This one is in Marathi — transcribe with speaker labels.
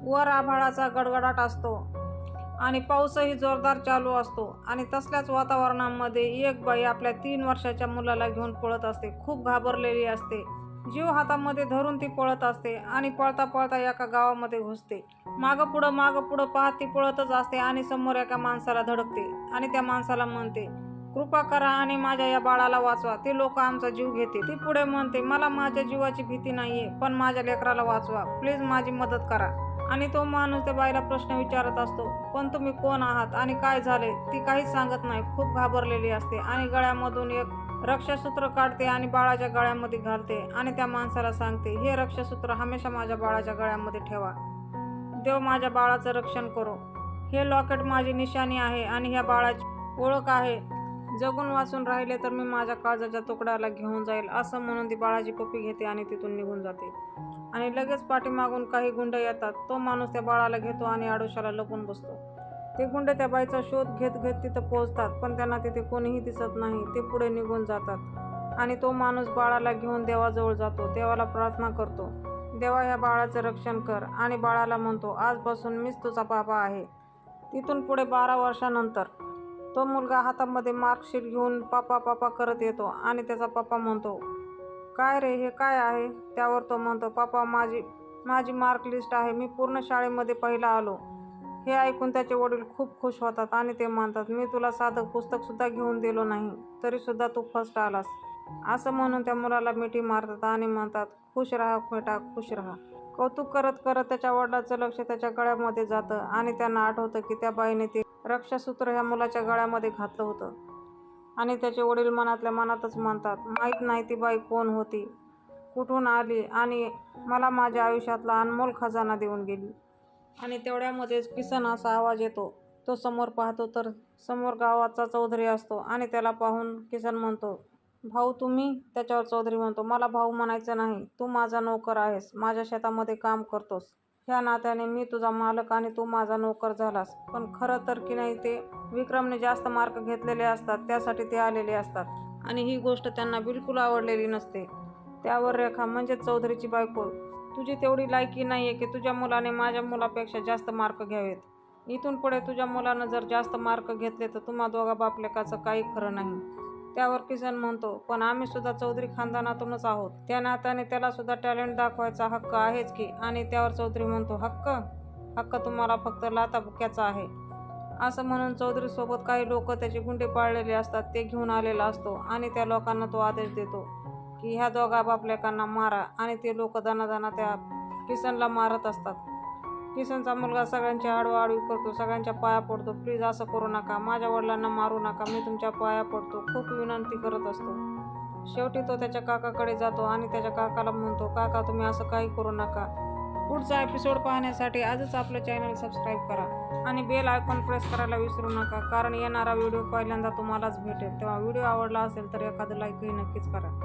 Speaker 1: वर आभाळाचा गडगडाट असतो आणि पाऊसही जोरदार चालू असतो आणि तसल्याच वातावरणामध्ये एक बाई आपल्या 3 वर्षाच्या मुलाला घेऊन पळत असते. खूप घाबरलेली असते. जीव हातामध्ये धरून ती पळत असते आणि पळता पळता एका गावामध्ये घुसते. मागं पुढं पाहत ती पळतच असते आणि समोर एका माणसाला धडकते आणि त्या माणसाला म्हणते, कृपा करा आणि माझ्या या बाळाला वाचवा, ते लोक आमचा जीव घेते. ती पुढे म्हणते, मला माझ्या जीवाची भीती नाहीये, पण माझ्या लेकराला वाचवा, प्लीज माझी मदत करा. आणि तो माणूस त्या बाईला प्रश्न विचारत असतो, पण तुम्ही कोण आहात आणि काय झाले? ती काहीच सांगत नाही. खूप घाबरलेली असते आणि गळ्यामधून एक रक्षासूत्र काढते आणि बाळाच्या गळ्यामध्ये घालते आणि त्या माणसाला सांगते, हे रक्षासूत्र हमेशा माझ्या बाळाच्या गळ्यामध्ये ठेवा. देव माझ्या बाळाचं रक्षण करो. हे लॉकेट माझी निशाणी आहे आणि ह्या बाळाची ओळख आहे. जगून वाचून राहिले तर मी माझ्या काळजाच्या तुकड्याला घेऊन जाईल. असं म्हणून ती बाळाची पप्पी घेते आणि तिथून निघून जाते. आणि लगेच पाठीमागून काही गुंड येतात. तो माणूस त्या बाळाला घेतो आणि आडोशाला लपून बसतो. ते गुंड त्या बाईचा शोध घेत घेत तिथं पोहोचतात, पण त्यांना तिथे कोणीही दिसत नाही. ते पुढे निघून जातात आणि तो माणूस बाळाला घेऊन देवाजवळ जातो. देवाला प्रार्थना करतो, देवा ह्या बाळाचं रक्षण कर. आणि बाळाला म्हणतो, आजपासून मीच तुझा बाबा आहे. तिथून पुढे 12 वर्षानंतर तो मुलगा हातामध्ये मार्कशीट घेऊन पापा पापा करत येतो आणि त्याचा पप्पा म्हणतो, काय रे, हे काय आहे? त्यावर तो म्हणतो, पापा माझी मार्क लिस्ट आहे, मी पूर्ण शाळेमध्ये पहिला आलो. हे ऐकून त्याचे वडील खूप खुश होतात आणि ते म्हणतात, मी तुला साधं पुस्तकसुद्धा घेऊन दिलो नाही, तरीसुद्धा तू फर्स्ट आलास. असं म्हणून त्या मुलाला मिठी मारतात आणि म्हणतात, खुश राहा बेटा, खुश राहा. कौतुक करत करत त्याच्या वडिलाचं लक्ष त्याच्या गळ्यामध्ये जातं आणि त्यांना आठवतं की त्या बाईने ते रक्षासूत्र ह्या मुलाच्या गळ्यामध्ये घातलं होतं. आणि त्याचे वडील मनातल्या मनातच म्हणतात, माहीत नाही ती बाई कोण होती, कुठून आली आणि मला माझ्या आयुष्यातला अनमोल खजाना देऊन गेली. आणि तेवढ्यामध्येच किसन असा आवाज येतो. तो समोर पाहतो तर समोर गावाचा चौधरी असतो आणि त्याला पाहून किसन म्हणतो, भाऊ तुम्ही? त्याच्यावर चौधरी म्हणतो, मला भाऊ म्हणायचं नाही, तू माझा नोकर आहेस, माझ्या शेतामध्ये काम करतोस. ह्या नात्याने मी तुझा मालक आणि तू माझा नोकर झालास. पण खरं तर की नाही, ते विक्रमने जास्त मार्क घेतलेले असतात, त्यासाठी ते आलेले असतात. आणि ही गोष्ट त्यांना बिलकुल आवडलेली नसते. त्यावर रेखा म्हणजे चौधरीची बायको, तुझी तेवढी लायकी नाहीये की तुझ्या मुलाने माझ्या मुलापेक्षा जास्त मार्क घ्यावेत. इथून पुढे तुझ्या मुलानं जर जास्त मार्क घेतले तर तुम्हा दोघा बापलेकाचं काही खरं नाही. त्यावर किसन म्हणतो, पण आम्ही सुद्धा चौधरी खानदानातूनच आहोत, त्या नात्याने त्याला सुद्धा टॅलेंट दाखवायचा हक्क आहेच की. आणि त्यावर चौधरी म्हणतो, हक्क तुम्हाला फक्त लाथाबुक्याचा आहे. असं म्हणून चौधरीसोबत काही लोक त्याचे गुंडे पाळलेले असतात, ते घेऊन आलेला असतो आणि त्या लोकांना तो आदेश देतो की ह्या दोघा बापलेकांना मारा. आणि ते लोक दणादणा त्या किसनला मारत असतात. किसनचा मुलगा सगळ्यांची आडवाआडवी करतो, सगळ्यांच्या पाया पडतो, प्लीज असं करू नका, माझ्या वडिलांना मारू नका, मी तुमच्या पाया पडतो, खूप विनंती करत असतो. शेवटी तो त्याच्या काकाकडे जातो आणि त्याच्या काकाला म्हणतो, काका तुम्ही असं काही करू नका. पुढचा एपिसोड पाहण्यासाठी आजच आपलं चॅनल सबस्क्राईब करा आणि बेल आयकॉन प्रेस करायला विसरू नका, कारण येणारा व्हिडिओ पहिल्यांदा तुम्हालाच भेटेल. तेव्हा व्हिडिओ आवडला असेल तर एखादं लाईकही नक्कीच करा.